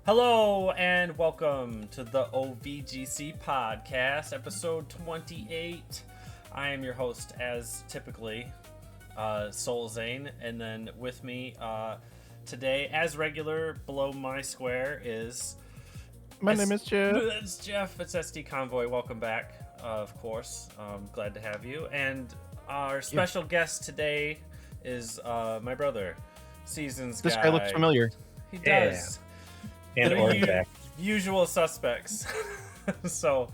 Hello and welcome to the O.V.G.C podcast, episode 28. I am your host, as typically, Soul Zane, and then with me today, as regular, below my square is... My name is Jeff. It's Jeff. It's SD Convoy. Welcome back, of course. Glad to have you. And our special guest today is my brother, Seasonsguide. This guy looks familiar. He does. And Orange usual suspects. So,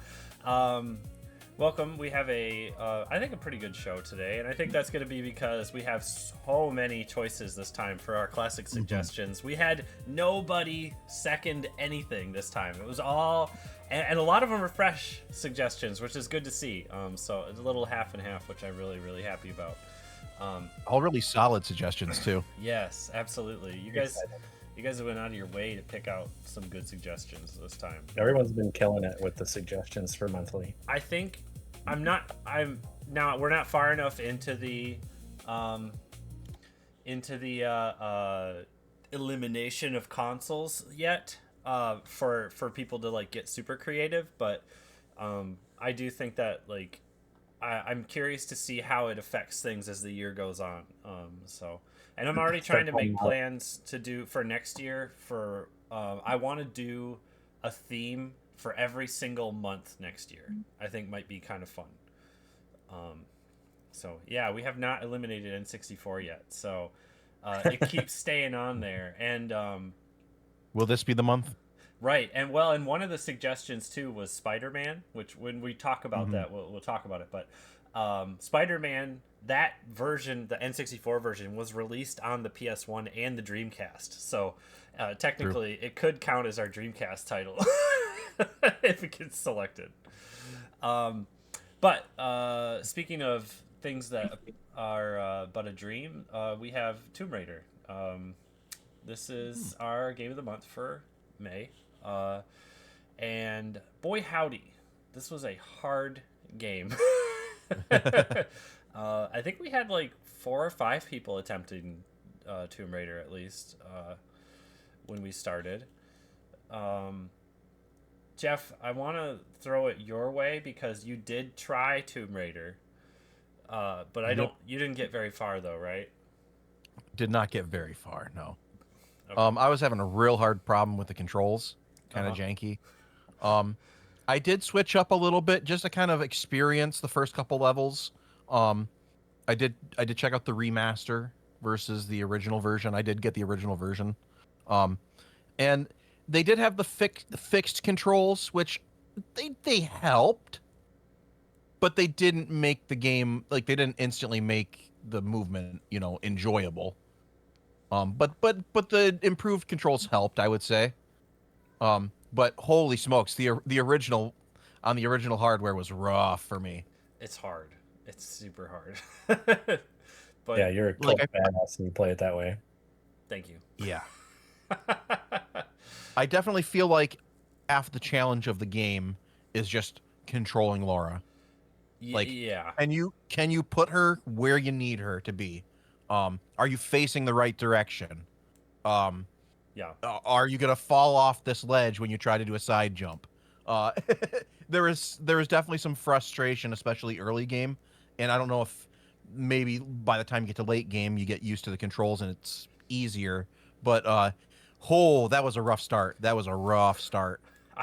welcome. We have I think a pretty good show today, and I think that's going to be because we have so many choices this time for our classic suggestions. We had nobody second anything this time. It was all, and a lot of them were fresh suggestions, which is good to see. So it's a little half and half, which I'm really, really happy about. All really solid suggestions too. Yes, absolutely. You guys have went out of your way to pick out some good suggestions this time. Everyone's been killing it with the suggestions for monthly. I think we're not far enough into the elimination of consoles yet for people to like get super creative, but I do think that like I'm curious to see how it affects things as the year goes on. And I'm already trying to make plans to do for next year. For I want to do a theme for every single month next year. I think might be kind of fun. So yeah, we have not eliminated N64 yet, so it keeps staying on there. And will this be the month? Right, and one of the suggestions too was Spiderman, which when we talk about that, we'll talk about it. But Spiderman, that version, the N64 version, was released on the PS1 and the Dreamcast. So technically, it could count as our Dreamcast title if it gets selected. But speaking of things that are but a dream, we have Tomb Raider. This is our game of the month for May. And boy howdy, this was a hard game. I think we had like 4 or 5 people attempting Tomb Raider at least when we started. Jeff, I want to throw it your way because you did try Tomb Raider, but you didn't get very far though, right? Did not get very far, no. Okay. I was having a real hard problem with the controls, kind of janky. I did switch up a little bit just to kind of experience the first couple levels. I did check out the remaster versus the original version. I did get the original version. And they did have the fixed controls, which they helped, but they didn't make the game, like they didn't instantly make the movement, enjoyable. But the improved controls helped, I would say. But holy smokes, the original on the original hardware was rough for me. It's hard. It's super hard. But yeah, you're a cult badass and you play it that way. Thank you. Yeah. I definitely feel like half the challenge of the game is just controlling Laura. Yeah. And can you put her where you need her to be? Are you facing the right direction? Yeah. Are you gonna fall off this ledge when you try to do a side jump? There is definitely some frustration, especially early game, and I don't know if maybe by the time you get to late game you get used to the controls and it's easier. But that was a rough start.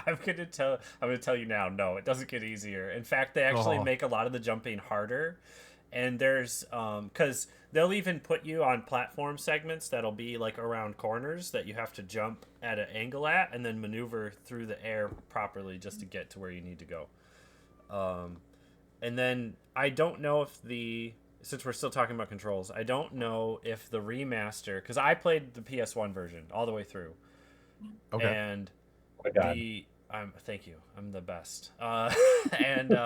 I'm gonna tell you now. No, it doesn't get easier. In fact, they actually make a lot of the jumping harder. And there's because they'll even put you on platform segments that'll be like around corners that you have to jump at an angle at and then maneuver through the air properly just to get to where you need to go. And then I don't know if since we're still talking about controls, I don't know if the remaster, because I played the PS1 version all the way through. Okay. And Oh my God. thank you. I'm the best. And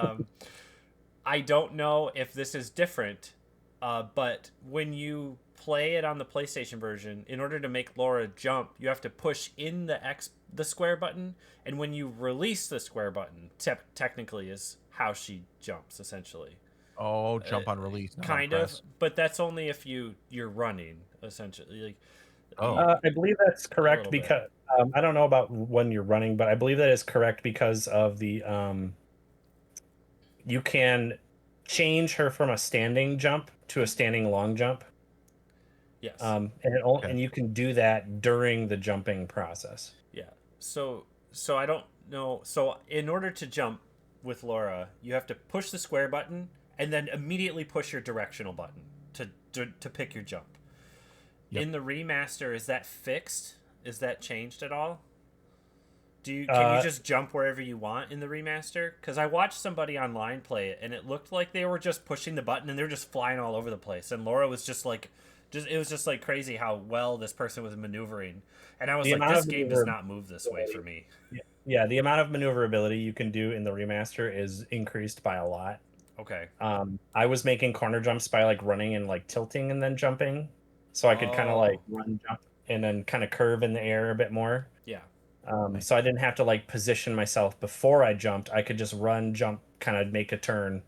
I don't know if this is different, but when you play it on the PlayStation version, in order to make Laura jump, you have to push in the square button, and when you release the square button, technically is how she jumps, essentially. Oh, jump on release. Kind of, but that's only if you're running, essentially. Like, I believe that's correct because I don't know about when you're running, but I believe that is correct because of the you can change her from a standing jump to a standing long jump. Yes. And you can do that during the jumping process. Yeah. So I don't know. So in order to jump with Laura, you have to push the square button and then immediately push your directional button to pick your jump. Yep. In the remaster, is that fixed? Is that changed at all? Can you just jump wherever you want in the remaster? Because I watched somebody online play it, and it looked like they were just pushing the button and they were just flying all over the place. And Laura was just like, it was just like crazy how well this person was maneuvering. And I was like, this game does not move this way for me. Yeah, the amount of maneuverability you can do in the remaster is increased by a lot. Okay. I was making corner jumps by like running and like tilting and then jumping, so I could kind of like run, jump, and then kind of curve in the air a bit more. Yeah. So I didn't have to like position myself before I jumped. I could just run, jump, kind of make a turn,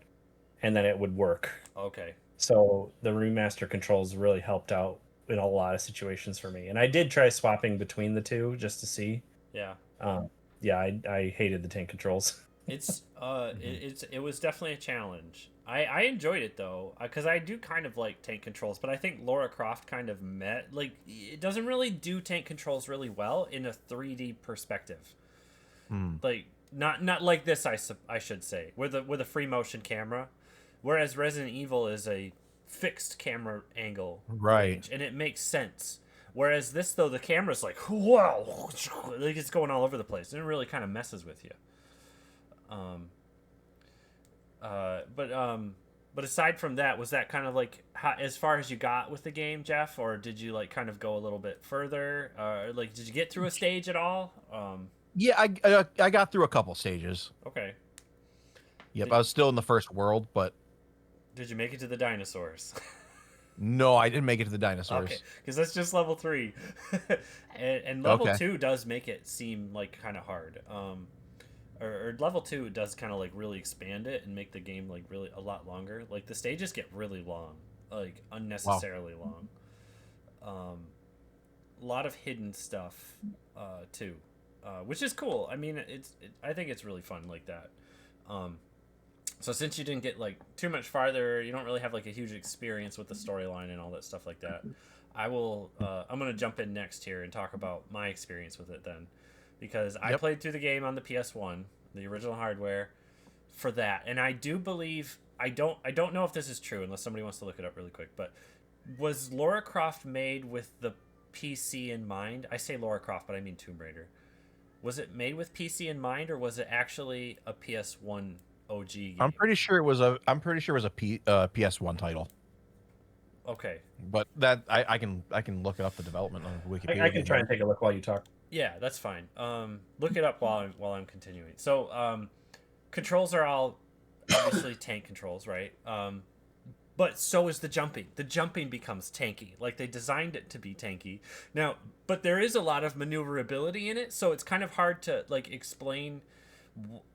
and then it would work. Okay. So the remaster controls really helped out in a lot of situations for me. And I did try swapping between the two just to see. Yeah. Yeah, I hated the tank controls. It was definitely a challenge. I enjoyed it though, because I do kind of like tank controls, but I think Lara Croft kind of it doesn't really do tank controls really well in a 3D perspective. Like not like this, I should say, with a free motion camera, whereas Resident Evil is a fixed camera angle, right? And it makes sense. Whereas this though, the camera's like whoa, like it's going all over the place, and it really kind of messes with you. But aside from that, was that kind of like as far as you got with the game, Jeff, or did you like kind of go a little bit further? Like, did you get through a stage at all? Yeah, I got through a couple stages. Okay. Yep, I was still in the first world, but did you make it to the dinosaurs? No, I didn't make it to the dinosaurs. Okay, because that's just level 3, and level 2 does make it seem like kind of hard. Or level 2 does kind of like really expand it and make the game like really a lot longer. Like the stages get really long, like unnecessarily long. A lot of hidden stuff too, which is cool. I mean, I think it's really fun like that. So since you didn't get like too much farther, you don't really have like a huge experience with the storyline and all that stuff like that. I'm gonna jump in next here and talk about my experience with it then. Because I played through the game on the PS1, the original hardware, for that, and I do believe I don't know if this is true unless somebody wants to look it up really quick. But was Lara Croft made with the PC in mind? I say Lara Croft, but I mean Tomb Raider. Was it made with PC in mind, or was it actually a PS1 OG game? I'm pretty sure it was a PS1 title. Okay, but that I can look it up the development on Wikipedia. I can try and take a look while you talk. Yeah, that's fine. Look it up while I'm continuing. So, controls are all obviously tank controls, right? But so is the jumping. The jumping becomes tanky. Like they designed it to be tanky. Now, but there is a lot of maneuverability in it, so it's kind of hard to like explain.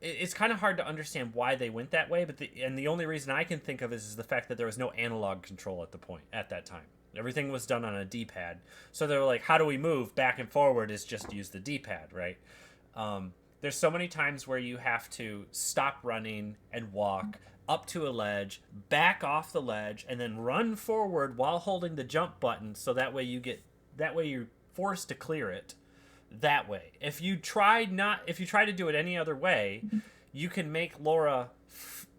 It's kind of hard to understand why they went that way. But the only reason I can think of is the fact that there was no analog control at that time. Everything was done on a D-pad. So they were like, how do we move back and forward is just use the D-pad, right? There's so many times where you have to stop running and walk up to a ledge, back off the ledge, and then run forward while holding the jump button so that way you're forced to clear it that way. If you try to do it any other way, you can make Laura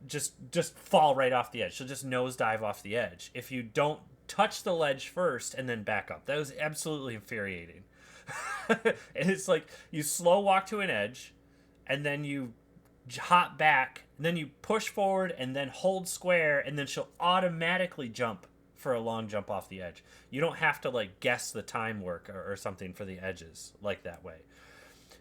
just fall right off the edge. She'll just nosedive off the edge. If you don't touch the ledge first and then back up. That was absolutely infuriating. And it's like you slow walk to an edge and then you hop back and then you push forward and then hold square and then she'll automatically jump for a long jump off the edge. You don't have to like guess the time work or something for the edges like that way.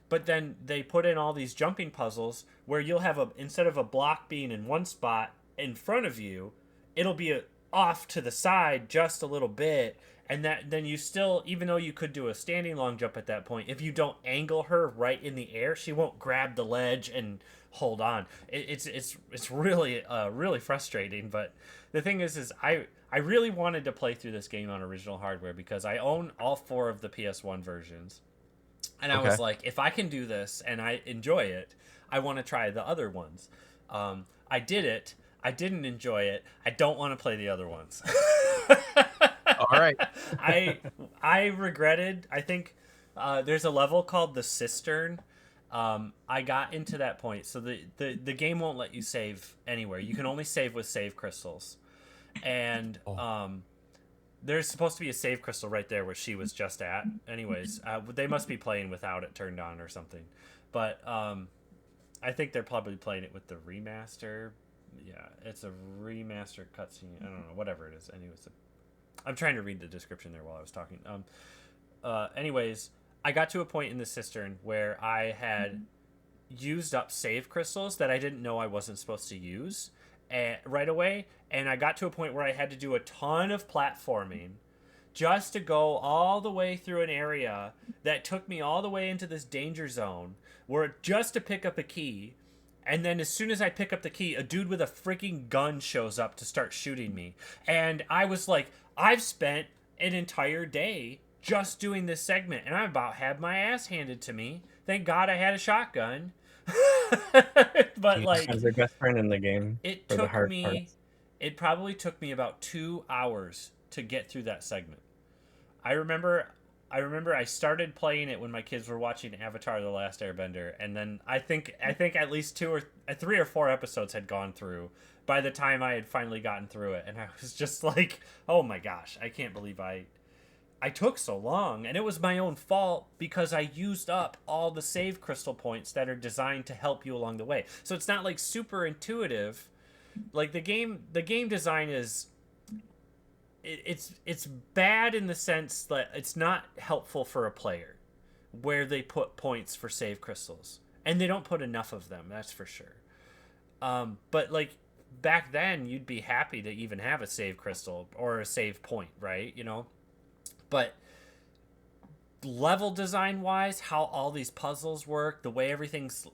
But then they put in all these jumping puzzles where you'll have instead of a block being in one spot in front of you, it'll be off to the side just a little bit, and then you still, even though you could do a standing long jump at that point, if you don't angle her right in the air, she won't grab the ledge and hold on. It's really really frustrating. But the thing is I really wanted to play through this game on original hardware because I own all 4 of the PS1 versions, And I was like, if I can do this and I enjoy it, I want to try the other ones. I did it. I didn't enjoy it. I don't want to play the other ones. All right. I regretted. I think there's a level called the Cistern. I got into that point. So the game won't let you save anywhere. You can only save with save crystals. And there's supposed to be a save crystal right there where she was just at. Anyways, they must be playing without it turned on or something. But I think they're probably playing it with the remaster. Yeah, it's a remaster cutscene. I don't know, whatever it is. Anyways, I'm trying to read the description there while I was talking. Anyways, I got to a point in the Cistern where I had used up save crystals that I didn't know I wasn't supposed to use right away, and I got to a point where I had to do a ton of platforming just to go all the way through an area that took me all the way into this danger zone where just to pick up a key. And then as soon as I pick up the key, a dude with a freaking gun shows up to start shooting me. And I was like, I've spent an entire day just doing this segment, and I about had my ass handed to me. Thank God I had a shotgun. But like, as their best friend in the game. It took me. It probably took me about 2 hours to get through that segment. I remember I started playing it when my kids were watching Avatar: The Last Airbender, and then I think at least 3 or 4 episodes had gone through by the time I had finally gotten through it, and I was just like, "Oh my gosh, I can't believe I took so long." And it was my own fault because I used up all the save crystal points that are designed to help you along the way. So it's not like super intuitive. Like the game design is it's bad in the sense that it's not helpful for a player where they put points for save crystals, and they don't put enough of them, that's for sure. But like back then you'd be happy to even have a save crystal or a save point, right? You know, but level design wise, how all these puzzles work, the way everything's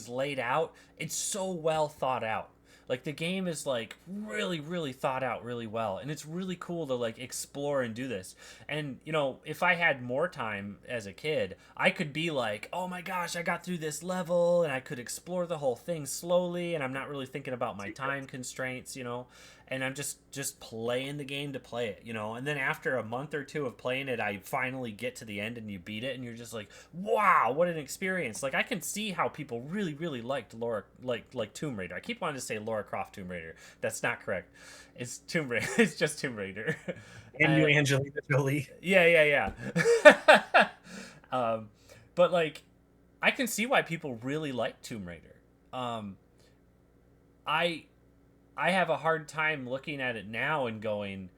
laid out, it's so well thought out. Like the game is like really, really thought out really well, and it's really cool to like explore and do this. And you know, if I had more time as a kid, I could be like, oh my gosh, I got through this level, and I could explore the whole thing slowly, and I'm not really thinking about my time constraints, you know, and I'm just playing the game to play it, you know. And then after a month or two of playing it, I finally get to the end and you beat it, and you're just like, wow, what an experience. Like I can see how people really, really liked Laura, like Tomb Raider. I keep wanting to say Laura Croft Tomb Raider. That's not correct. It's Tomb Raider. It's just Tomb Raider. And you, Angelina Jolie. Yeah. But like, I can see why people really like Tomb Raider. I have a hard time looking at it now and going,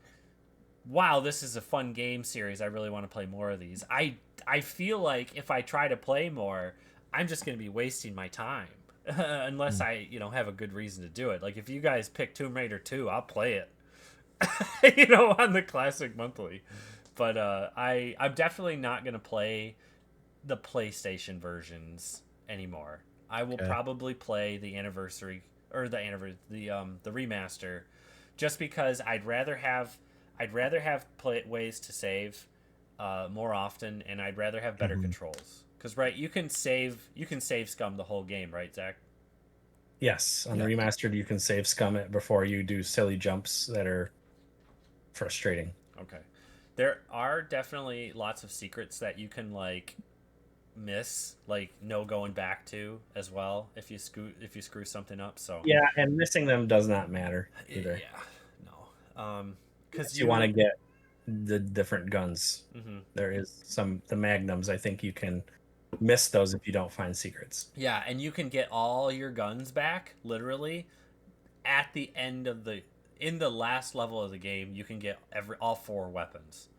wow, this is a fun game series. I really want to play more of these. I feel like if I try to play more, I'm just going to be wasting my time unless I, you know, have a good reason to do it. Like if you guys pick Tomb Raider 2, I'll play it, you know, on the Classic Monthly. But I'm definitely not going to play the PlayStation versions anymore. I will probably play the anniversary or the remaster, just because I'd rather have ways to save more often, and I'd rather have better controls. Because right, you can save scum the whole game, right, Zach? Yes, on the remastered, you can save scum it before you do silly jumps that are frustrating. Okay, there are definitely lots of secrets that you can like miss, like no going back to as well if you screw something up. So yeah, and missing them does not matter either. Yeah, no, because you want to get the different guns. Mm-hmm. There is the magnums. I think you can miss those if you don't find secrets. Yeah, and you can get all your guns back literally at the end of in the last level of the game. You can get all 4 weapons: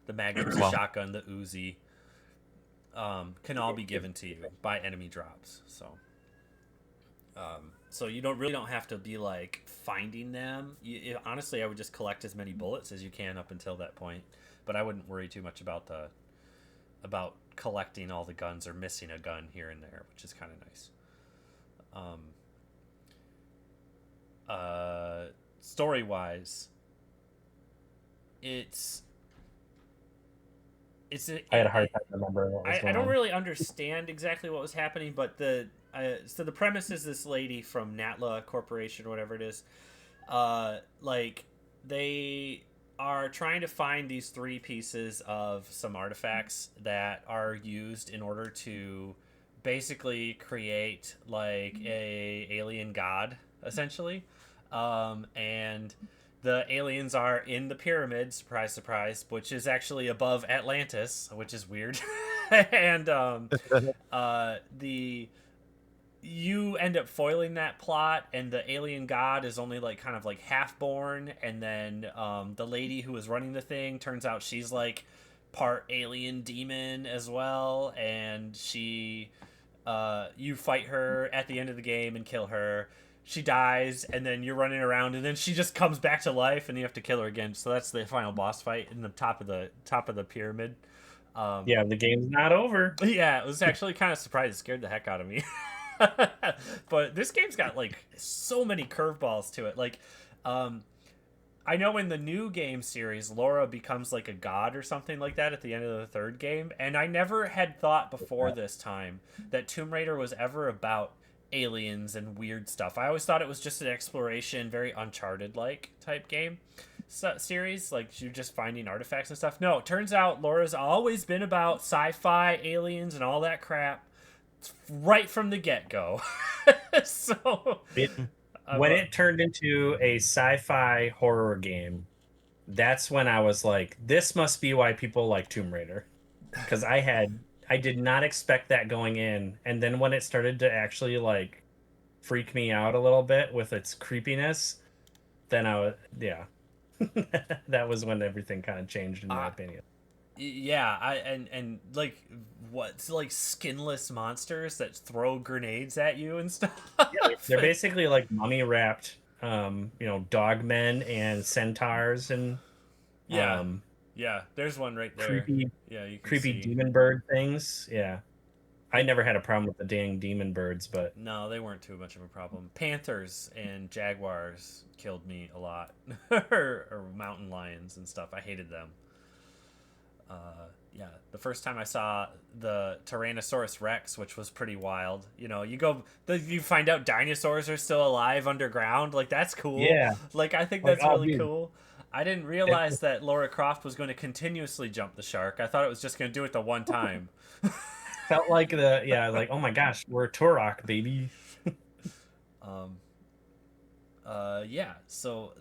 the magnums, the shotgun, the Uzi. Can all be given to you by enemy drops. So you don't have to be like finding them. Honestly, I would just collect as many bullets as you can up until that point, but I wouldn't worry too much about collecting all the guns or missing a gun here and there, which is kind of nice. Story wise, it's I had a hard time remembering what was I going don't on. really understand exactly what was happening, but so the premise is this lady from Natla Corporation or whatever it is, like they are trying to find these three pieces of some artifacts that are used in order to basically create like a alien god essentially, and the aliens are in the pyramid, surprise surprise, which is actually above Atlantis, which is weird. And the you end up foiling that plot, and the alien god is only like kind of like half born, and then the lady who is running the thing turns out she's like part alien demon as well, and you fight her at the end of the game and kill her. She dies, and then you're running around, and then she just comes back to life, and you have to kill her again. So that's the final boss fight in the top of the pyramid. Yeah, the game's not over. Yeah, it was actually kind of surprised. It scared the heck out of me. But this game's got like so many curveballs to it. Like, I know in the new game series, Laura becomes like a god or something like that at the end of the third game, and I never had thought before this time that Tomb Raider was ever about aliens and weird stuff. I always thought it was just an exploration, very Uncharted like type game series, like you're just finding artifacts and stuff. No, it turns out Laura's always been about sci-fi, aliens, and all that crap right from the get-go. So When it turned into a sci-fi horror game, that's when I was like, this must be why people like Tomb Raider. Because I did not expect that going in. And then when it started to actually like freak me out a little bit with its creepiness, then that was when everything kind of changed in my opinion. Yeah, and like what's like skinless monsters that throw grenades at you and stuff. Yeah, they're basically like mummy wrapped, dogmen and centaurs and yeah, yeah. There's one right there. creepy, Yeah, you can creepy see. demon bird things. Yeah, I never had a problem with the dang demon birds, but No, they weren't too much of a problem. Panthers and jaguars killed me a lot, or mountain lions and stuff. I hated them. Yeah, the first time I saw the Tyrannosaurus Rex, which was pretty wild. You find out dinosaurs are still alive underground. Like that's cool. yeah, Like I think like that's really dude, cool. I didn't realize that Laura Croft was going to continuously jump the shark. I thought it was just going to do it the one time. felt like like oh my gosh, we're Turok, baby. Yeah. So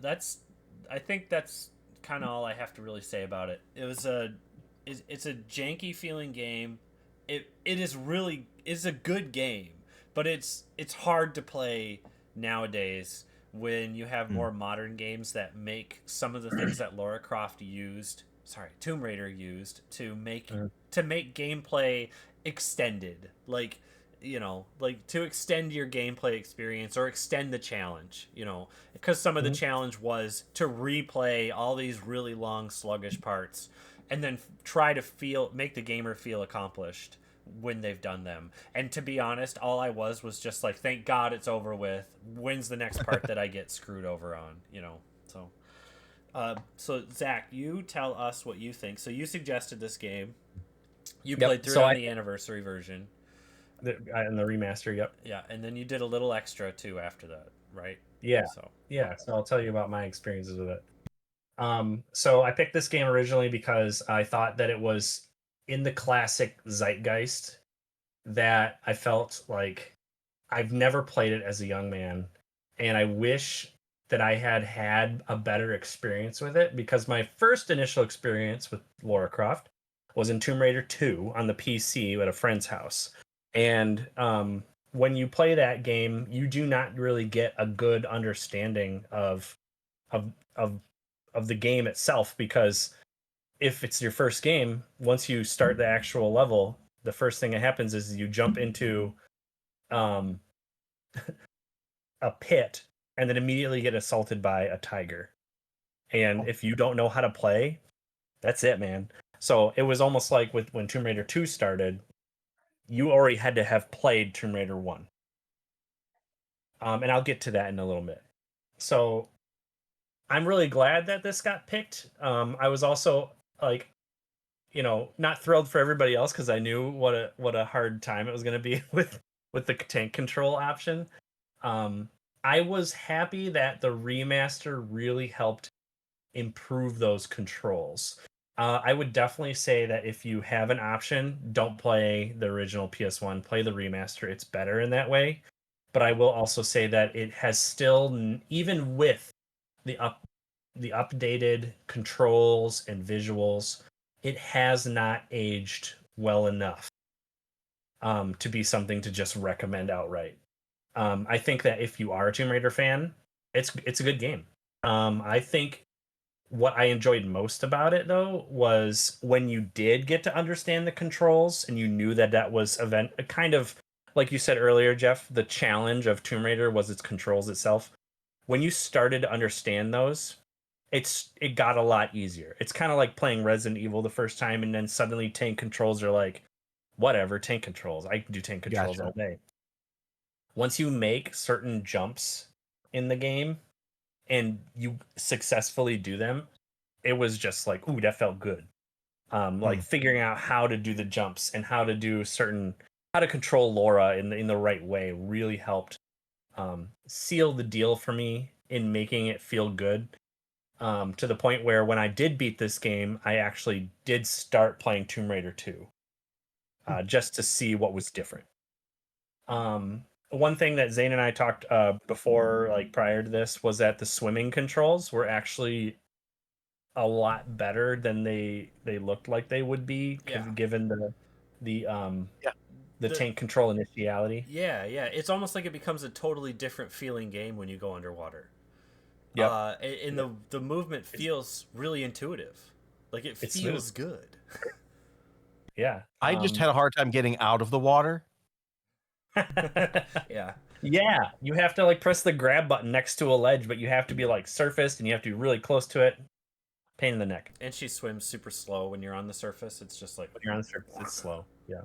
I think that's kind of all I have to really say about it. It's a janky feeling game. It's a good game, but it's hard to play nowadays when you have more modern games that make some of the things that Tomb Raider used to make gameplay extended, like to extend your gameplay experience or extend the challenge, because some of the challenge was to replay all these really long sluggish parts and then try to make the gamer feel accomplished when they've done them. And to be honest, all I was just like, thank God it's over with. When's the next part that I get screwed over on? So Zach, you tell us what you think. So you suggested this game. You played through it on the anniversary version. And the remaster, yep. Yeah, and then you did a little extra too after that, right? Yeah. So I'll tell you about my experiences with it. So I picked this game originally because I thought that it was in the classic zeitgeist that I felt like I've never played it as a young man, and I wish that I had a better experience with it, because my first initial experience with Lara Croft was in Tomb Raider 2 on the PC at a friend's house. And when you play that game, you do not really get a good understanding of the game itself, because if it's your first game, once you start the actual level, the first thing that happens is you jump into a pit and then immediately get assaulted by a tiger. And if you don't know how to play, that's it, man. So it was almost like when Tomb Raider 2 started, you already had to have played Tomb Raider 1. And I'll get to that in a little bit. So I'm really glad that this got picked. I was also like, not thrilled for everybody else because I knew what a hard time it was going to be with the tank control option. I was happy that the remaster really helped improve those controls. I would definitely say that if you have an option, don't play the original PS1, play the remaster. It's better in that way. But I will also say that it has still, even with the updated controls and visuals, it has not aged well enough to be something to just recommend outright. I think that if you are a Tomb Raider fan, it's a good game. I think what I enjoyed most about it though was when you did get to understand the controls and you knew that that was a kind of like you said earlier, Jeff, the challenge of Tomb Raider was its controls itself. When you started to understand those, it got a lot easier. It's kind of like playing Resident Evil the first time and then suddenly tank controls are like, whatever, tank controls. I can do tank controls all day. Once you make certain jumps in the game and you successfully do them, it was just like, ooh, that felt good. Like figuring out how to do the jumps and how to do how to control Laura in the right way really helped seal the deal for me in making it feel good. To the point where when I did beat this game, I actually did start playing Tomb Raider 2 just to see what was different. One thing that Zane and I talked before, like prior to this, was that the swimming controls were actually a lot better than they looked like they would be, given the tank control initiality. Yeah, it's almost like it becomes a totally different feeling game when you go underwater. Yeah, and the movement feels really intuitive, like it feels good. Yeah, I just had a hard time getting out of the water. Yeah, you have to like press the grab button next to a ledge, but you have to be like surfaced and you have to be really close to it. Pain in the neck. And she swims super slow when you're on the surface. It's just like when you're on the surface, it's slow. Yeah,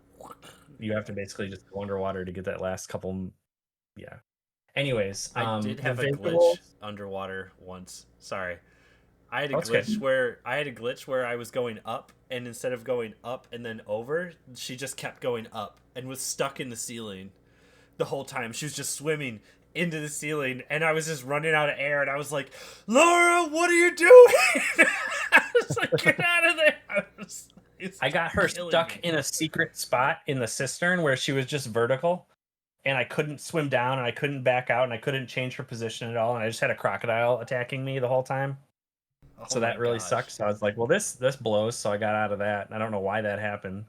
you have to basically just go underwater to get that last couple. Yeah. Anyways, I did have a glitch underwater once. Sorry, I had a glitch where I was going up, and instead of going up and then over, she just kept going up and was stuck in the ceiling the whole time. She was just swimming into the ceiling, and I was just running out of air, and I was like, Laura, what are you doing? I was like, get out of there. I got her stuck in a secret spot in the cistern where she was just vertical, and I couldn't swim down, and I couldn't back out, and I couldn't change her position at all, and I just had a crocodile attacking me the whole time. So that really sucked. So I was like, well, this blows. So I got out of that. I don't know why that happened.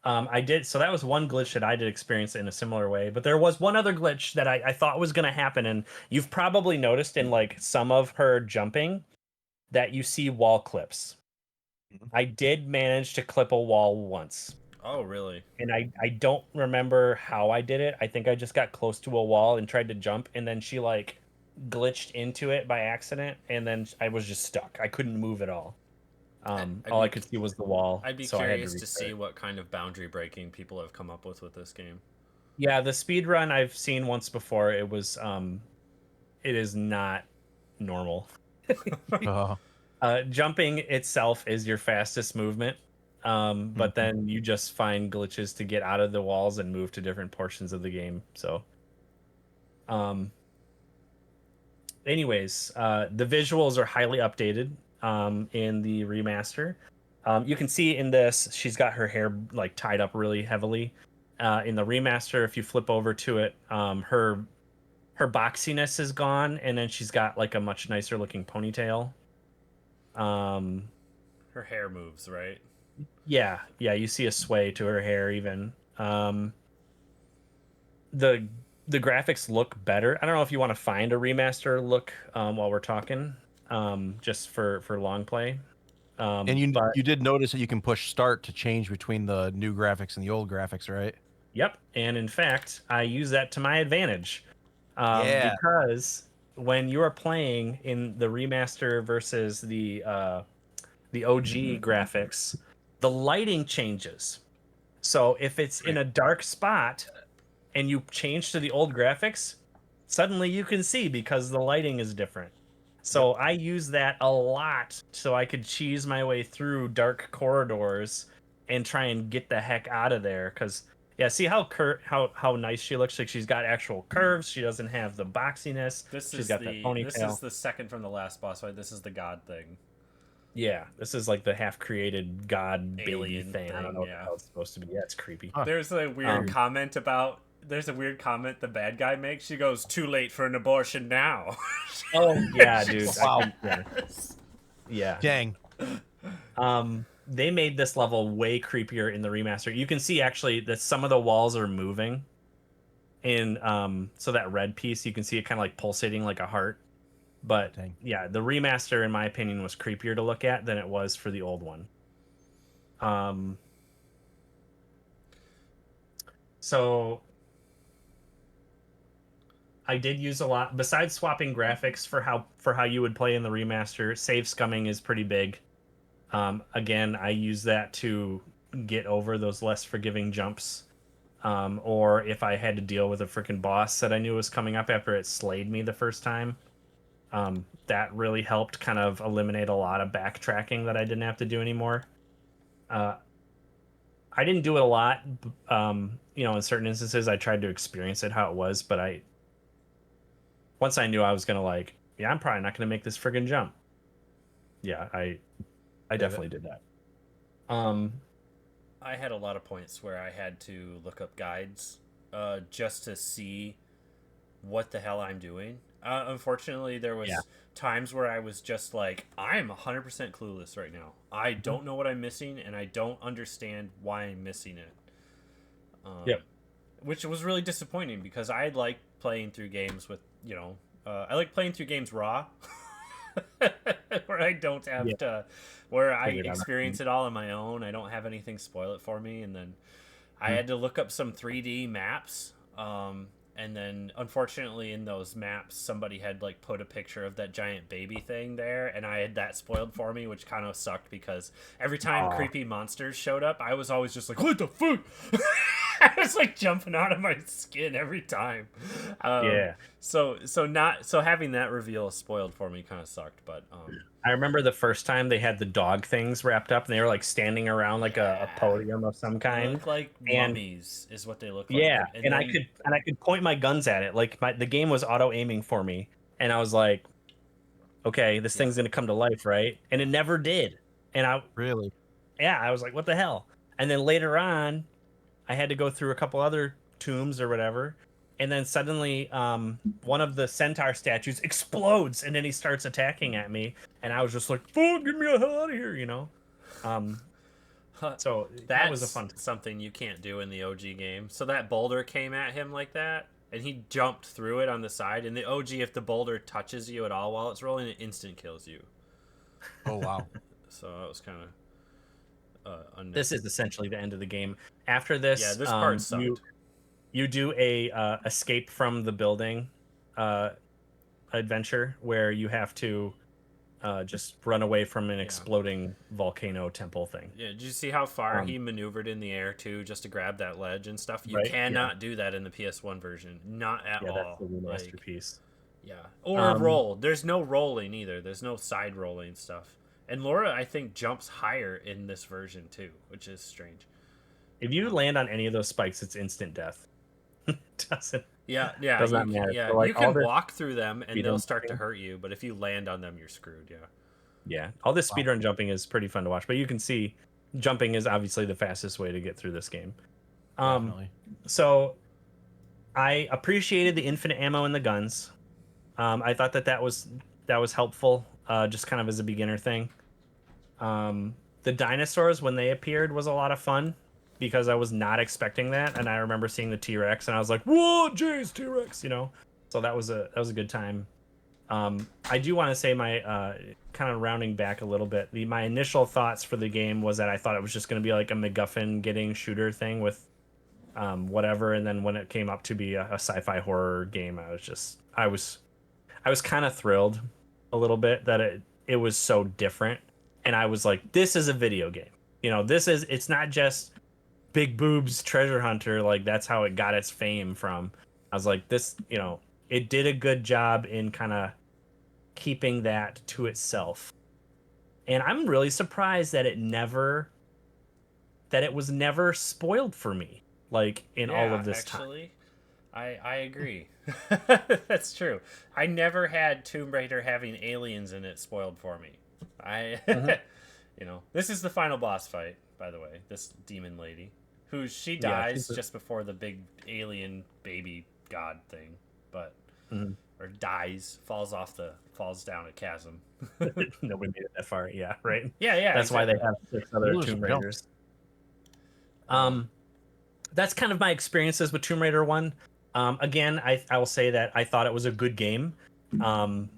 I did. So that was one glitch that I did experience in a similar way. But there was one other glitch that I thought was going to happen. And you've probably noticed in like some of her jumping that you see wall clips. I did manage to clip a wall once. Oh, really? And I don't remember how I did it. I think I just got close to a wall and tried to jump. And then she like glitched into it by accident. And then I was just stuck. I couldn't move at all. All I could see was the wall. I'd be curious to see what kind of boundary breaking people have come up with this game. Yeah, the speed run I've seen once before. It was, it is not normal. Jumping itself is your fastest movement, but then you just find glitches to get out of the walls and move to different portions of the game. So, anyways, the visuals are highly updated. In the remaster, you can see in this she's got her hair like tied up really heavily. In the remaster, if you flip over to it, her boxiness is gone, and then she's got like a much nicer looking ponytail. Her hair moves, right? Yeah, you see a sway to her hair even. The graphics look better. I don't know if you want to find a remaster look while we're talking. Just for long play. And you did notice that you can push start to change between the new graphics and the old graphics, right? Yep. And in fact, I use that to my advantage. Because when you are playing in the remaster versus the OG graphics, the lighting changes. So if it's in a dark spot and you change to the old graphics, suddenly you can see because the lighting is different. So I use that a lot so I could cheese my way through dark corridors and try and get the heck out of there. Because yeah, see how nice she looks. Like she's got actual curves. She doesn't have the boxiness. She's got that ponytail. This is the second from the last boss fight. This is the god thing. Yeah, this is like the half-created god Alien baby thing. I don't know what the hell it's supposed to be. Yeah, it's creepy. There's a weird comment about. There's a weird comment the bad guy makes. She goes, "Too late for an abortion now." Oh yeah, dude. Wow. Yeah. Dang. They made this level way creepier in the remaster. You can see actually that some of the walls are moving. And so that red piece, you can see it kind of like pulsating like a heart. But Dang. yeah, the remaster, in my opinion, was creepier to look at than it was for the old one. So I did use a lot besides swapping graphics for how you would play in the remaster. Save scumming is pretty big. Again, I use that to get over those less forgiving jumps. Or if I had to deal with a freaking boss that I knew was coming up after it slayed me the first time. That really helped kind of eliminate a lot of backtracking that I didn't have to do anymore. I didn't do it a lot. In certain instances, I tried to experience it how it was, but once I knew I was gonna I'm probably not gonna make this friggin' jump. Yeah, I definitely did that. I had a lot of points where I had to look up guides just to see what the hell I'm doing. Unfortunately, there was times where I was just like, I'm 100% clueless right now. I don't know what I'm missing, and I don't understand why I'm missing it. Which was really disappointing because I like playing through games with, I like playing through games raw. Where I don't have to, where I experience it all on my own. I don't have anything spoil it for me. And then I had to look up some 3D maps. And then unfortunately in those maps, somebody had put a picture of that giant baby thing there. And I had that spoiled for me, which kind of sucked because every time creepy monsters showed up, I was always just like, what the fuck? I was jumping out of my skin every time. So having that reveal spoiled for me kind of sucked, but I remember the first time they had the dog things wrapped up and they were standing around a podium of some kind. They look like mummies is what they look like. Yeah, and I could point my guns at it. The game was auto aiming for me, and I was like, okay, this thing's gonna come to life, right? And it never did. And I was like, what the hell? And then later on, I had to go through a couple other tombs or whatever, and then suddenly one of the centaur statues explodes, and then he starts attacking at me, and I was just like, "Fuck, get me the hell out of here!" So that was a fun something you can't do in the OG game. So that boulder came at him like that, and he jumped through it on the side. In the OG, if the boulder touches you at all while it's rolling, it instant kills you. Oh wow! So that was kind of. This is essentially the end of the game. After this, this part sucked. You do a escape from the building adventure where you have to just run away from an exploding volcano temple thing. Yeah, did you see how far he maneuvered in the air too, just to grab that ledge and stuff? You cannot do that in the PS1 version, not at all. That's the remaster piece. Yeah, or roll. There's no rolling either. There's no side rolling stuff. And Laura, I think, jumps higher in this version too, which is strange. If you land on any of those spikes, it's instant death. Doesn't matter. Yeah, so you can walk through them and they'll start to hurt you, but if you land on them, you're screwed. Yeah. All this speedrun jumping is pretty fun to watch, but you can see jumping is obviously the fastest way to get through this game. So I appreciated the infinite ammo in the guns. I thought that was helpful, just kind of as a beginner thing. The dinosaurs, when they appeared, was a lot of fun because I was not expecting that, and I remember seeing the T-Rex, and I was like, "Whoa, jeez, T-Rex!" So that was a good time. I do want to say my kind of rounding back a little bit. My initial thoughts for the game was that I thought it was just going to be like a MacGuffin getting shooter thing with whatever, and then when it came up to be a sci-fi horror game, I was kind of thrilled a little bit that it was so different, and I was like, this is a video game. It's not just big boobs treasure hunter, that's how it got its fame from. I was like, this, it did a good job in kind of keeping that to itself. And I'm really surprised that it was never spoiled for me, like in all of this time. I agree. That's true. I never had Tomb Raider having aliens in it spoiled for me. This is the final boss fight, by the way. This demon lady, she dies just before the big alien baby god thing, but or dies, falls down a chasm. Nobody made it that far. Yeah, right. Yeah. That's why they have 6 other Tomb Raiders. That's kind of my experiences with Tomb Raider 1. Again, I will say that I thought it was a good game. I'm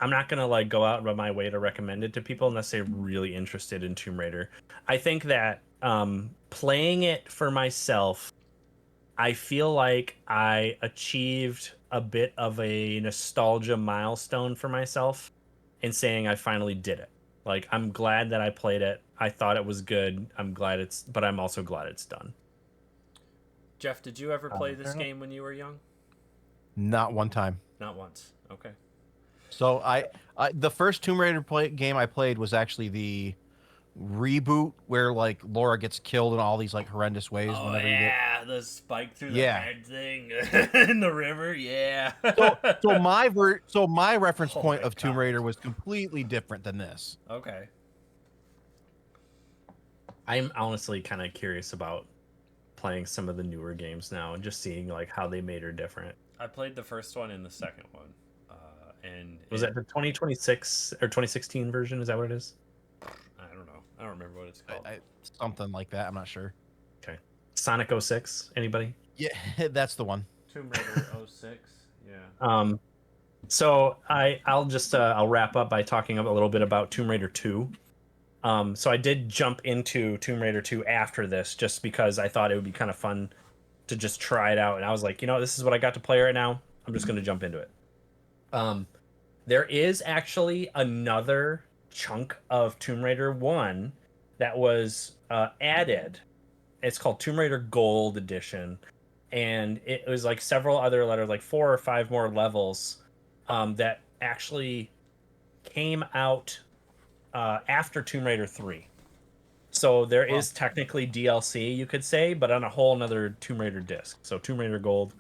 not gonna like go out of my way to recommend it to people unless they're really interested in Tomb Raider. I think that playing it for myself, I feel like I achieved a bit of a nostalgia milestone for myself in saying I finally did it. Like, I'm glad that I played it. I thought it was good. But I'm also glad it's done. Jeff, did you ever play this game when you were young? Not one time. Not once. Okay. So I the first Tomb Raider game I played was actually the reboot where like Laura gets killed in all these like horrendous ways. Oh yeah, the spike through the head thing in the river. Yeah. So my reference point of Tomb Raider was completely different than this. Okay. I'm honestly kind of curious about playing some of the newer games now and just seeing like how they made her different. I played the first one and the second one, and was that the 2026 or 2016 version? Is that what it is? I don't know. I don't remember what it's called. Something like that. I'm not sure. Okay. Sonic 06. Anybody? Yeah, that's the one. Tomb Raider 06. Yeah. So I'll wrap up by talking a little bit about Tomb Raider 2. So I did jump into Tomb Raider 2 after this just because I thought it would be kind of fun to just try it out. And I was like, this is what I got to play right now. I'm just going to jump into it. There is actually another chunk of Tomb Raider 1 that was added. It's called Tomb Raider Gold Edition. And it was like several other letters, like 4 or 5 more levels that actually came out after Tomb Raider 3. So there is technically DLC, you could say, but on a whole another Tomb Raider disc. So Tomb Raider Gold.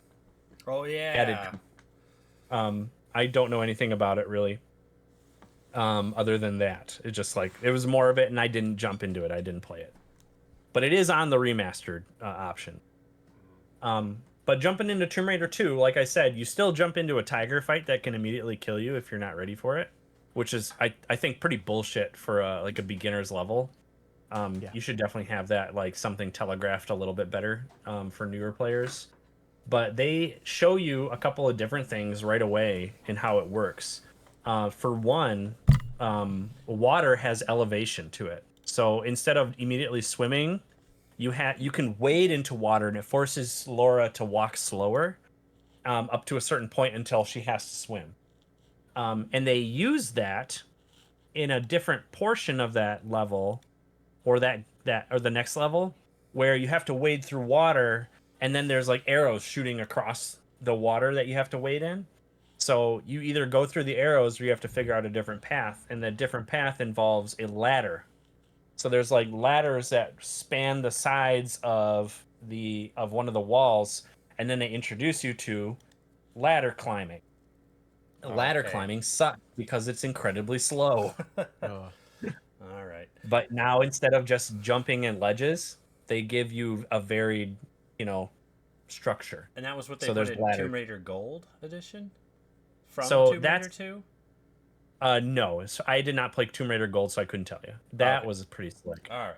Oh yeah. Added. I don't know anything about it really. Other than that, it just like it was more of it, and I didn't jump into it. I didn't play it, but it is on the remastered option. But jumping into Tomb Raider 2, like I said, you still jump into a tiger fight that can immediately kill you if you're not ready for it, which is I think pretty bullshit for like a beginner's level. You should definitely have that like something telegraphed a little bit better for newer players. But they show you a couple of different things right away in how it works. For one, water has elevation to it. So instead of immediately swimming, you can wade into water, and it forces Laura to walk slower up to a certain point until she has to swim. And they use that in a different portion of that level, or the next level, where you have to wade through water, and then there's like arrows shooting across the water that you have to wade in. So you either go through the arrows or you have to figure out a different path, and the different path involves a ladder. So there's like ladders that span the sides of one of the walls, and then they introduce you to ladder climbing. Ladder climbing sucks because it's incredibly slow. All right. But now instead of just jumping in ledges, they give you a varied, structure. And that was what they put in Tomb Raider Gold Edition? From Tomb Raider 2? No. So I did not play Tomb Raider Gold, so I couldn't tell you. That was pretty slick. All right.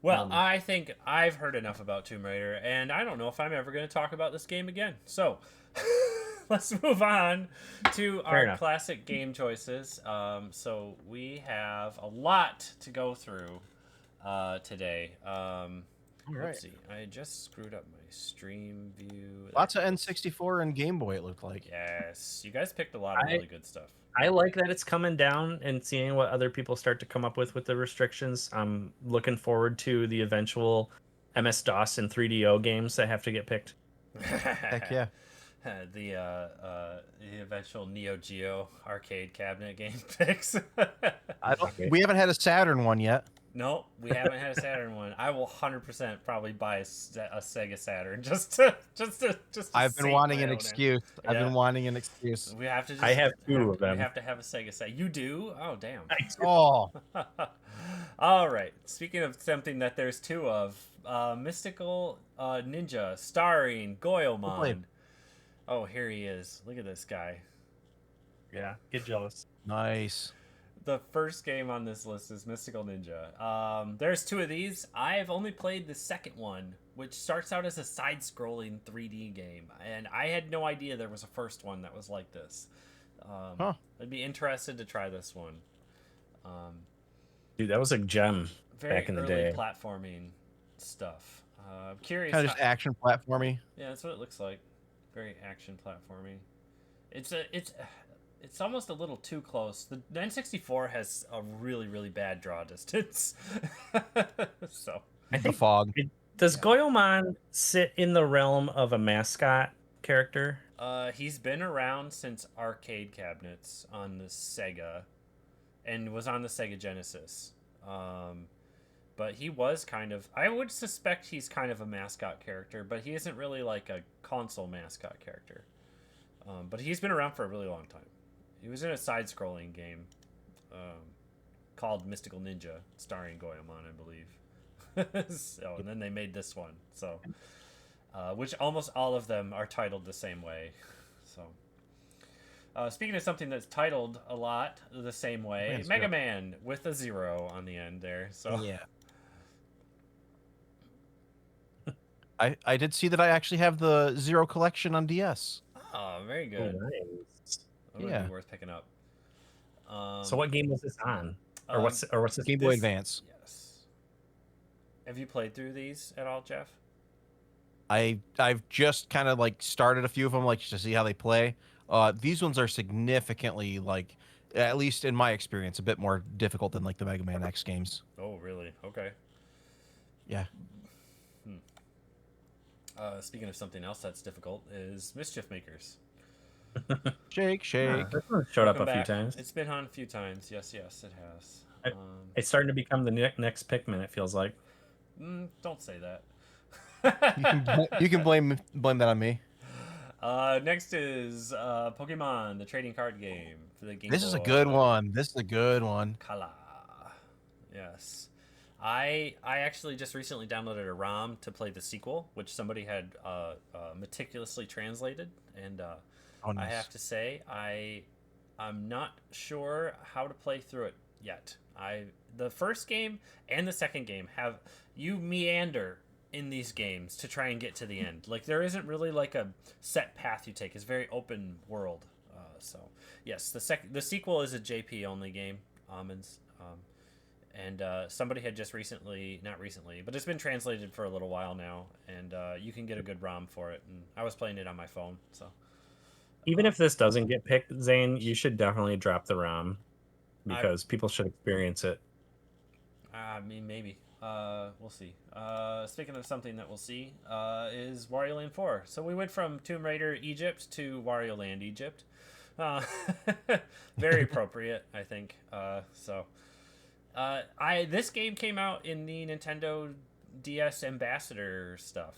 Well, I think I've heard enough about Tomb Raider, and I don't know if I'm ever going to talk about this game again. So let's move on to our classic game choices. So we have a lot to go through today. Let's see. I just screwed up my stream view. Lots of N64 and Game Boy, it looked like. Yes. You guys picked a lot of really good stuff. I like that it's coming down and seeing what other people start to come up with the restrictions. I'm looking forward to the eventual MS-DOS and 3DO games that have to get picked. Heck yeah. the eventual Neo Geo arcade cabinet game picks. I don't. We haven't had a Saturn one yet. No, we haven't had a Saturn one. I will 100% probably buy a Sega Saturn just I've been wanting an excuse. Yeah. I've been wanting an excuse. We have to. I have two of them. We have to have a Sega Saturn. You do? Oh damn. Oh, All right. Speaking of something that there's two of, Mystical Ninja starring Goemon. Oh, here he is. Look at this guy. Yeah, get jealous. nice. The first game on this list is Mystical Ninja. There's two of these. I've only played the second one, which starts out as a side-scrolling 3D game, and I had no idea there was a first one that was like this. I'd be interested to try this one. Dude, that was a gem Very back in the early day. platforming stuff. I'm curious. Kind of just action platformy. Yeah, that's what it looks like. Very action platforming. It's almost a little too close. The N64 has a really, really bad draw distance. So I The think fog. does Goemon sit in the realm of a mascot character? he's been around since arcade cabinets on the Sega, and was on the Sega Genesis. But he was kind of, I would suspect he's kind of a mascot character, but he isn't really like a console mascot character. But he's been around for a really long time. He was in a side-scrolling game called Mystical Ninja, starring Goemon, I believe. So, and then they made this one. So, which almost all of them are titled the same way. So, speaking of something that's titled a lot the same way, Megaman with a 0 on the end there. So yeah. I did see that I actually have the Zero collection on DS. Oh, very good. Oh, nice. That would be worth picking up. So what game was this on? Or what's this? Game Boy Advance. Yes. Have you played through these at all, Jeff? I've just kind of like started a few of them like to see how they play. These ones are significantly like, at least in my experience, a bit more difficult than like the Mega Man X games. Oh, really? Okay. Yeah. Speaking of something else that's difficult, is Mischief Makers. Shake, shake. This one showed up Welcome a few back. times. It's been on a few times. Yes, it has. It's starting to become the next Pikmin, it feels like. Don't say that. You can blame that on me. Next is Pokemon, the trading card game for the Game This Boy. is a good one. This is a good one. Kala. Yes. I actually just recently downloaded a ROM to play the sequel, which somebody had meticulously translated, and Oh, nice. I have to say I'm not sure how to play through it yet. The first game and the second game you meander in these games to try and get to the end. Like there isn't really like a set path you take. It's very open world. So yes, the sequel is a JP only game. And somebody had just not recently, but it's been translated for a little while now, and you can get a good ROM for it. And I was playing it on my phone, so. Even if this doesn't get picked, Zane, you should definitely drop the ROM because people should experience it. I mean, maybe. We'll see. Speaking of something that we'll see, is Warioland 4. So we went from Tomb Raider Egypt to Warioland Egypt. Very appropriate, I think. This game came out in the Nintendo DS Ambassador stuff.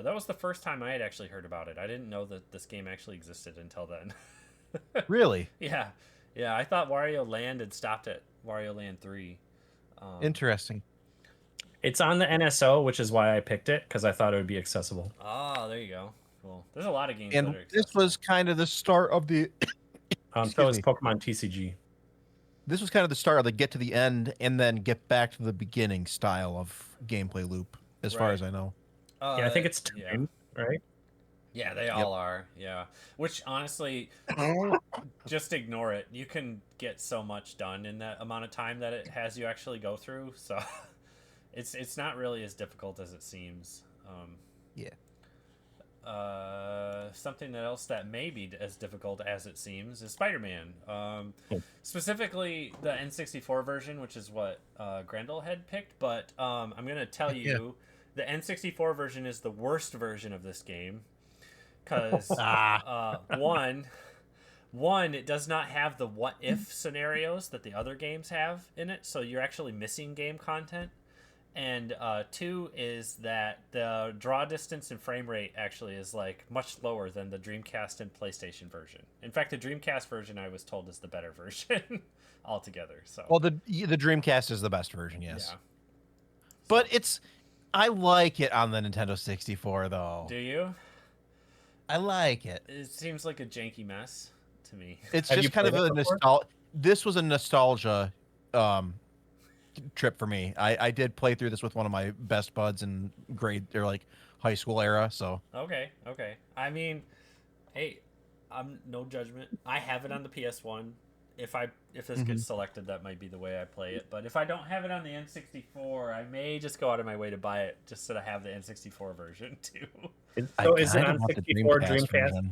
That was the first time I had actually heard about it. I didn't know that this game actually existed until then. Really? Yeah. I thought Wario Land had stopped at Wario Land 3. Interesting. It's on the NSO, which is why I picked it, because I thought it would be accessible. Oh, there you go. Cool. There's a lot of games And that are this was kind of the start of the... So is Pokemon TCG. This was kind of the start of the get to the end and then get back to the beginning style of gameplay loop, as far as I know. Yeah, I think it's timed, right? Yeah, they all are. Yeah. Which, honestly, just ignore it. You can get so much done in that amount of time that it has you actually go through. So it's not really as difficult as it seems. Something else that may be as difficult as it seems is Spider-Man. Specifically the N64 version, which is what Grendel had picked. But I'm going to tell you, the N64 version is the worst version of this game because one, it does not have the what if scenarios that the other games have in it, so you're actually missing game content. And two is that the draw distance and frame rate actually is like much lower than the Dreamcast and PlayStation version. In fact, the Dreamcast version I was told is the better version altogether. So well, the Dreamcast is the best version, yes. Yeah. But I like it on the Nintendo 64 though. Do you? I like it. It seems like a janky mess to me. It's just kind of a nostalgia. This was a nostalgia trip for me. I did play through this with one of my best buds in high school era. So Okay. I mean, hey, I'm no judgment. I have it on the PS1. If this gets selected, that might be the way I play it. But if I don't have it on the N64, I may just go out of my way to buy it just so to have the N64 version too. So is it on 64 Dreamcast?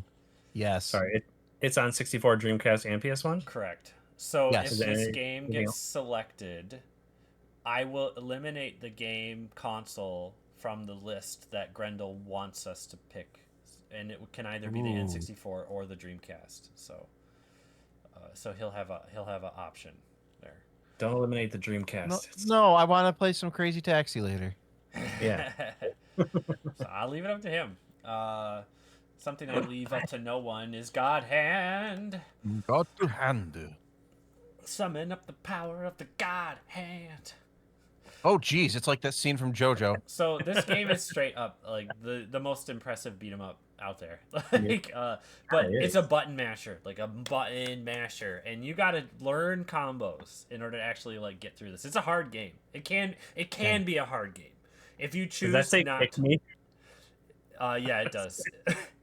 Yes. Sorry, it's on 64 Dreamcast and PS1? Correct. So yes. If this game gets selected, I will eliminate the game console from the list that Grendel wants us to pick. And it can either be the N64 or the Dreamcast. So he'll have an option there. Don't eliminate the Dreamcast. No, I want to play some Crazy Taxi later. Yeah. So I'll leave it up to him. Something I leave up to no one is Godhand. Godhand. Summon up the power of the God-Hand. Oh, geez, it's like that scene from JoJo. So this game is straight up like the most impressive beat 'em up out there. But it's a button masher, and you got to learn combos in order to actually like get through this. It's a hard game. It can be a hard game if you choose Does that say not. Pick Me? Yeah, it does.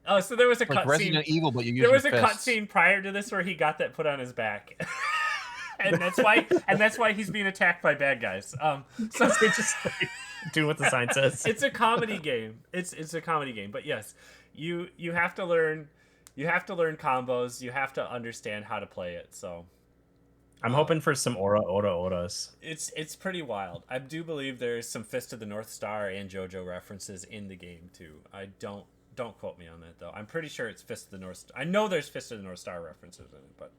Oh, so there was a like cutscene. Resident Evil, but you use there was a your fists. cutscene prior to this where he got that put on his back. And that's why he's being attacked by bad guys. So they just like, do what the sign says. It's a comedy game. It's a comedy game. But yes, you have to learn combos. You have to understand how to play it. So I'm hoping for some Oras. It's pretty wild. I do believe there's some Fist of the North Star and JoJo references in the game too. I don't quote me on that though. I'm pretty sure it's Fist of the North Star. I know there's Fist of the North Star references in it, but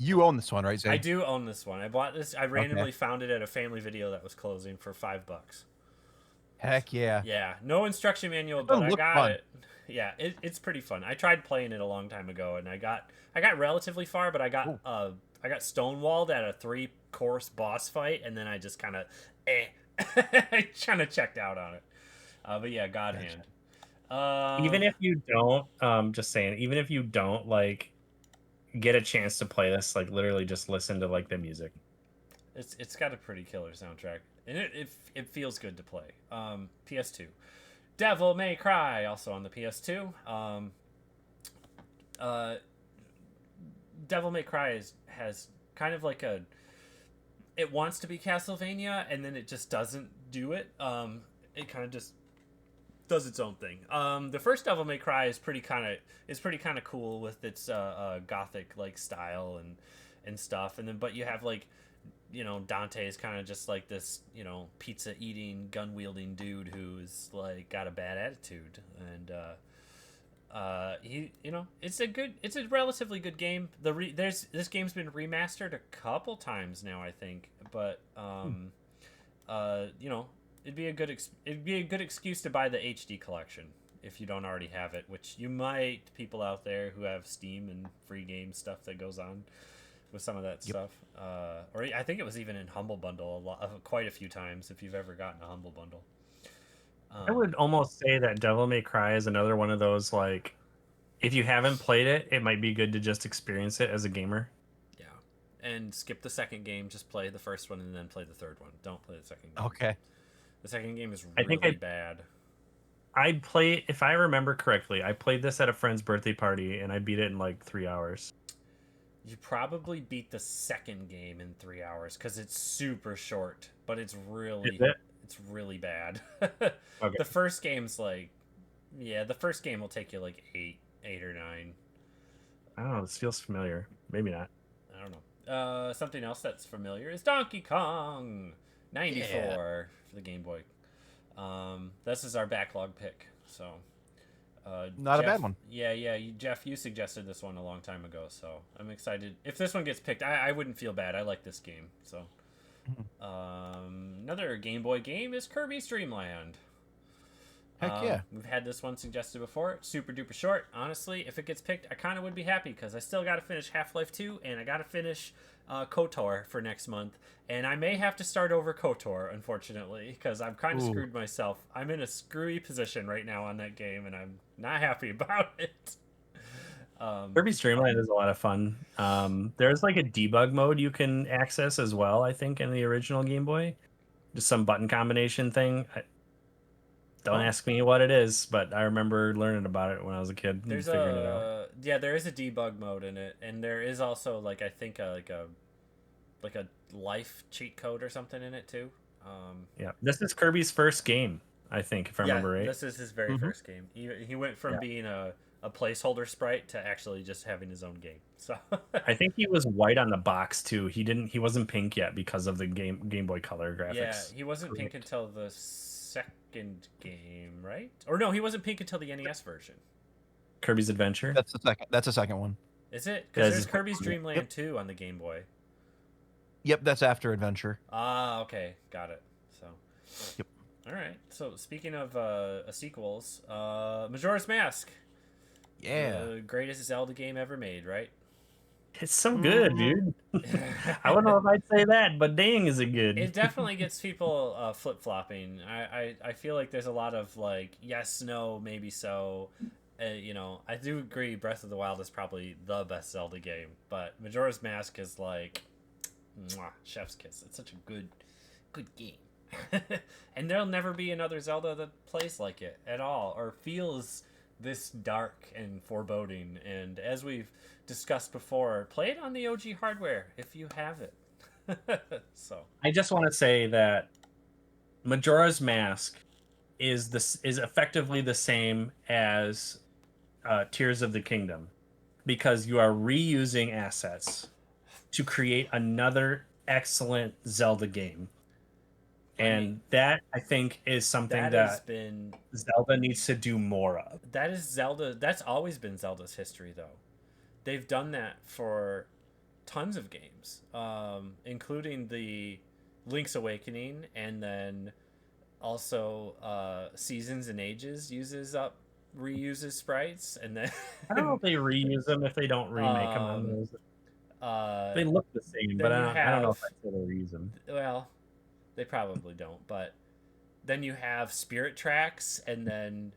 you own this one, right, Zane? I do own this one. I bought this. I randomly found it at a family video that was closing for $5. Heck yeah. Yeah, no instruction manual, but I got it. Yeah, it's pretty fun. I tried playing it a long time ago, and I got relatively far, but I got stonewalled at a 3-course boss fight, and then I just kind of I kind of checked out on it. But yeah, Godhand. Even if you don't, just saying, even if you don't like get a chance to play this, like literally just listen to like the music. It's got a pretty killer soundtrack, and it feels good to play. PS2, Devil May Cry, also on the PS2. Devil May Cry has kind of like it wants to be Castlevania, and then it just doesn't do it. It kind of just does its own thing. The first Devil May Cry is pretty kind of cool with its gothic like style and stuff, and then but you have like, you know, Dante is kind of just like this, you know, pizza eating, gun wielding dude who's like got a bad attitude, and he, you know, it's a relatively good game. This game's been remastered a couple times now, I think, but you know, it'd be a good excuse to buy the HD collection if you don't already have it, which you might. People out there who have Steam and free game stuff that goes on with some of that stuff, or I think it was even in Humble Bundle quite a few times if you've ever gotten a Humble Bundle. I would almost say that Devil May Cry is another one of those, like, if you haven't played it, it might be good to just experience it as a gamer. Yeah, and skip the second game. Just play the first one and then play the third one. Don't play the second game. Okay. The second game is really bad. I'd play, if I remember correctly, I played this at a friend's birthday party and I beat it in like 3 hours. You probably beat the second game in 3 hours because it's super short, but it's really bad. Okay. The first game's like, yeah, the first game will take you like eight or 9. I don't know. This feels familiar. Maybe not. I don't know. Something else that's familiar is Donkey Kong 94 for the Game Boy. This is our backlog pick. So Not a Jeff, bad one. Yeah, Jeff, you suggested this one a long time ago, so I'm excited. If this one gets picked, I wouldn't feel bad. I like this game. So, another Game Boy game is Kirby's Dreamland. Heck yeah. We've had this one suggested before. Super duper short. Honestly, if it gets picked, I kind of would be happy because I still got to finish Half-Life 2 and I got to finish KOTOR for next month. And I may have to start over KOTOR, unfortunately, because I've kind of screwed myself. I'm in a screwy position right now on that game and I'm not happy about it. Kirby's Dreamland is a lot of fun. There's like a debug mode you can access as well, I think, in the original Game Boy. Just some button combination thing. Don't ask me what it is, but I remember learning about it when I was a kid and figuring it out. Yeah, there is a debug mode in it, and there is also like I think like a life cheat code or something in it too. Yeah, this is Kirby's first game, I think, if I remember right. This is his very first game. He went from being a placeholder sprite to actually just having his own game. So I think he was white on the box too. He wasn't pink yet because of the Game Boy Color graphics. Yeah, he wasn't pink until the second game, right? Or no, he wasn't pink until the NES version. Kirby's Adventure. That's the second one. Is it? Because there's Kirby's Dreamland 2 on the Game Boy. Yep, that's after Adventure. Ah, okay, got it. So. Yep. All right. So speaking of sequels, Majora's Mask. Yeah. The greatest Zelda game ever made, right? It's so good, dude. I don't know if I'd say that, but dang, is it good. It definitely gets people flip-flopping. I feel like there's a lot of like, yes, no, maybe so. I do agree Breath of the Wild is probably the best Zelda game, but Majora's Mask is like, mwah, chef's kiss. It's such a good game. And there'll never be another Zelda that plays like it at all or feels this dark and foreboding. And as we've discussed before, play it on the OG hardware if you have it. So I just want to say that Majora's Mask is effectively the same as Tears of the Kingdom because you are reusing assets to create another excellent Zelda game. And that, I think, is something that Zelda needs to do more of. That is Zelda. That's always been Zelda's history, though. They've done that for tons of games, including the Link's Awakening, and then also Seasons and Ages reuses sprites, and then I don't know if they reuse them if they don't remake them on those. They look the same, but I don't know if I'd say they reuse them. Well, they probably don't, but then you have Spirit Tracks, and then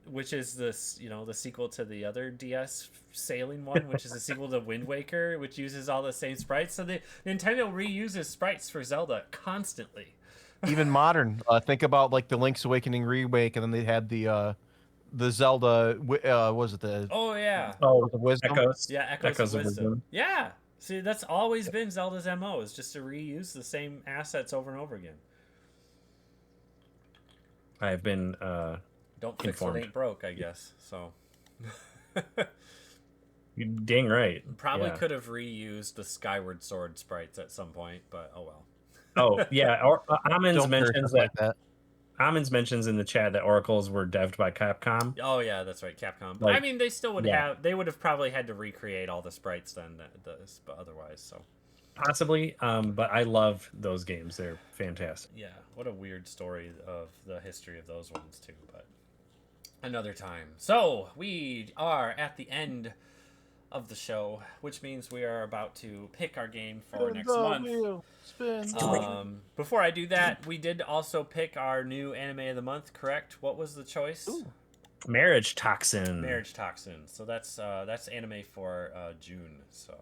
which is this, the sequel to the other DS sailing one, which is a sequel to Wind Waker, which uses all the same sprites. So Nintendo reuses sprites for Zelda constantly. Even modern. Think about like the Link's Awakening remake, and then they had the Zelda. Was it the? Oh yeah. Oh, the Wisdom. Echoes. Yeah, Echoes of Wisdom. Yeah. See, that's always been Zelda's MO, is just to reuse the same assets over and over again. I've been don't fix informed. what ain't broke, I guess. So you're dang right. Probably could have reused the Skyward Sword sprites at some point, but oh well. Oh yeah, Amins mentions that. Amins mentions in the chat that Oracles were devved by Capcom. Oh yeah, that's right, Capcom. But I mean, they still would have. They would have probably had to recreate all the sprites then, but otherwise, so possibly. But I love those games; they're fantastic. Yeah, what a weird story of the history of those ones too. But another time. So we are at the end of the show, which means we are about to pick our game for next month. Before I do that, we did also pick our new anime of the month, correct? What was the choice? Ooh. Marriage Toxin. Marriage Toxin. So that's anime for June. So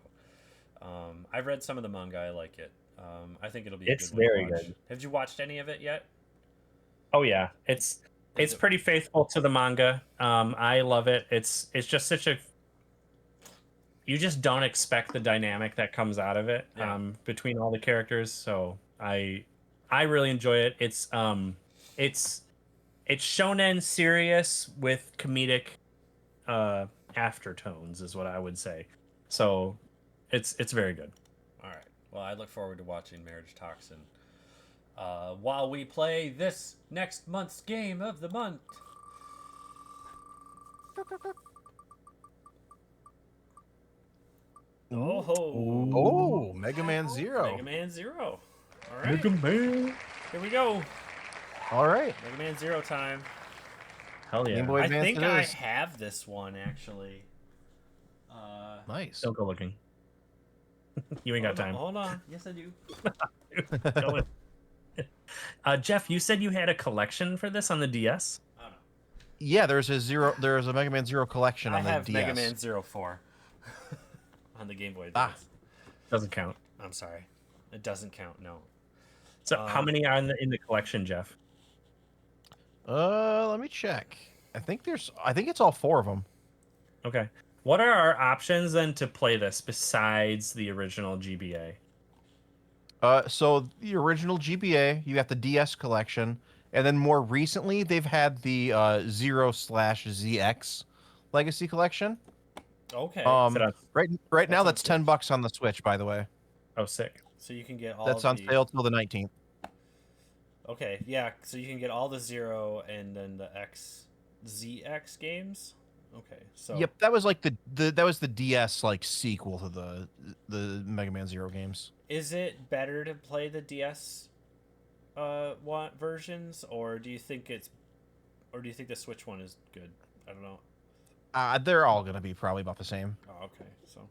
I've read some of the manga. I like it. I think it'll be. It's very good. Have you watched any of it yet? Oh yeah, it's pretty faithful to the manga. I love it. It's just such a. You just don't expect the dynamic that comes out of it between all the characters. So I really enjoy it. It's shonen serious with comedic aftertones is what I would say. So it's very good. All right. Well, I look forward to watching Marriage Toxin while we play this next month's game of the month. Oh ho! Oh, Megaman Zero. Megaman Zero. All right. Mega Man. Here we go. All right. Megaman Zero time. Hell yeah. Game Boy I Advance think it I is. have this one actually. Nice. Don't go looking. You ain't got time. Hold on. Yes, I do. Go in. Jeff, you said you had a collection for this on the DS? Oh, no. Yeah, there's a Mega Man Zero collection I on the have DS. Mega Man 04 on the Game Boy Advance. Doesn't count. I'm sorry. It doesn't count, no. So how many are in the collection, Jeff? Let me check. I think it's all 4 of them. Okay. What are our options then to play this besides the original GBA? So the original GBA, you got the DS collection, and then more recently they've had the 0/ZX Legacy collection. Okay. Right now that's sounds good. $10 on the Switch, by the way. Oh, sick. So you can get all That's on the... sale till the 19th. Okay, yeah. So you can get all the 0 and then the ZX games. Okay, so Yep, that was like that was the DS like sequel to the Mega Man Zero games. is it better to play the DS versions, or do you think the Switch one is good? I don't know. They're all gonna be probably about the same. Oh, okay, so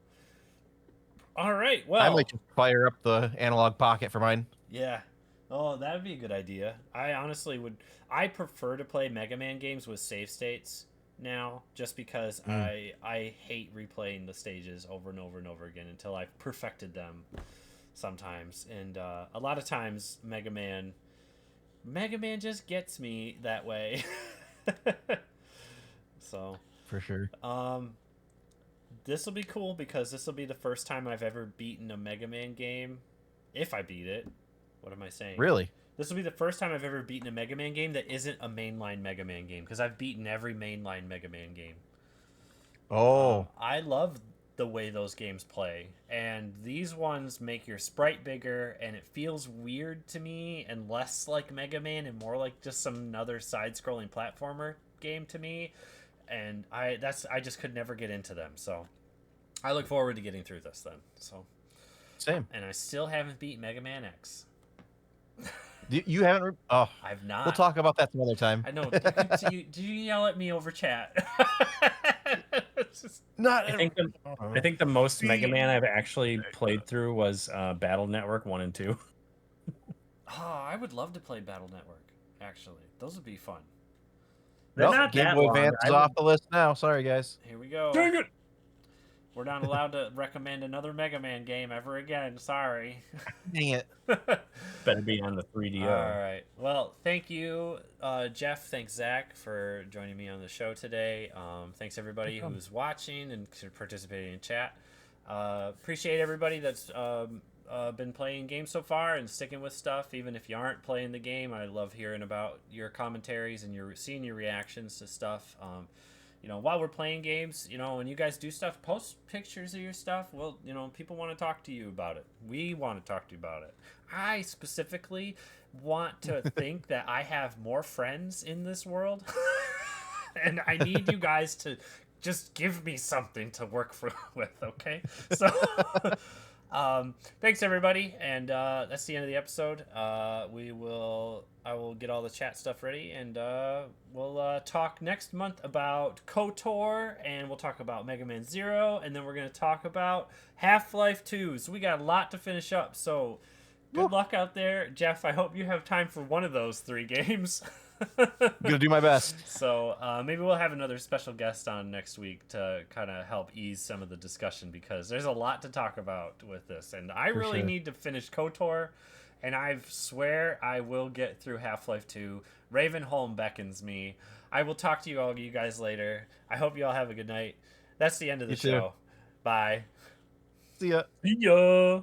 all right. Well, I might just fire up the analog pocket for mine. yeah. Oh, that would be a good idea. I honestly would. I prefer to play Mega Man games with save states now, just because I hate replaying the stages over and over and over again until I've perfected them sometimes. And a lot of times Mega Man just gets me that way. So For sure. this will be cool because this will be the first time I've ever beaten a Mega Man game. If I beat it. What am I saying? Really? This will be the first time I've ever beaten a Mega Man game that isn't a mainline Mega Man game, because I've beaten every mainline Mega Man game. Oh. I love the way those games play, and these ones make your sprite bigger, and it feels weird to me, and less like Mega Man and more like just some other side-scrolling platformer game to me. And I just could never get into them, so I look forward to getting through this then. So Same. and I still haven't beat Mega Man X. You haven't? Oh, I've not. we'll talk about that some other time. I know. Did you yell at me over chat? Not. I think the most Mega Man I've actually played through was Battle Network 1 and 2. Oh, I would love to play Battle Network. Actually, those would be fun. They're Nope, not Game that Boy long. Advance is off the list now. Sorry, guys. Here we go. Dang it! We're not allowed to recommend another Mega Man game ever again. Sorry. Dang it. Better be on the 3DO. All right. Well, thank you, Jeff. Thanks, Zach, for joining me on the show today. Thanks, everybody who's watching and participating in chat. Appreciate everybody that's been playing games so far and sticking with stuff. Even if you aren't playing the game, I love hearing about your commentaries and seeing your reactions to stuff. While we're playing games, when you guys do stuff, post pictures of your stuff. Well, people want to talk to you about it. We want to talk to you about it. I specifically want to think that I have more friends in this world. And I need you guys to just give me something to work with, okay? So, thanks everybody, and that's the end of the episode. I will get all the chat stuff ready, and we'll talk next month about KOTOR, and we'll talk about Mega Man Zero, and then we're going to talk about Half-Life 2. So we got a lot to finish up, so good luck out there. Jeff, I hope you have time for one of those 3 games. Gonna do my best. So maybe we'll have another special guest on next week to kind of help ease some of the discussion, because there's a lot to talk about with this, and I really need to finish KOTOR, and I swear I will get through Half-Life 2. Ravenholm beckons me. I will talk to you guys later. I hope you all have a good night. That's the end of the show. Bye. See ya. See ya.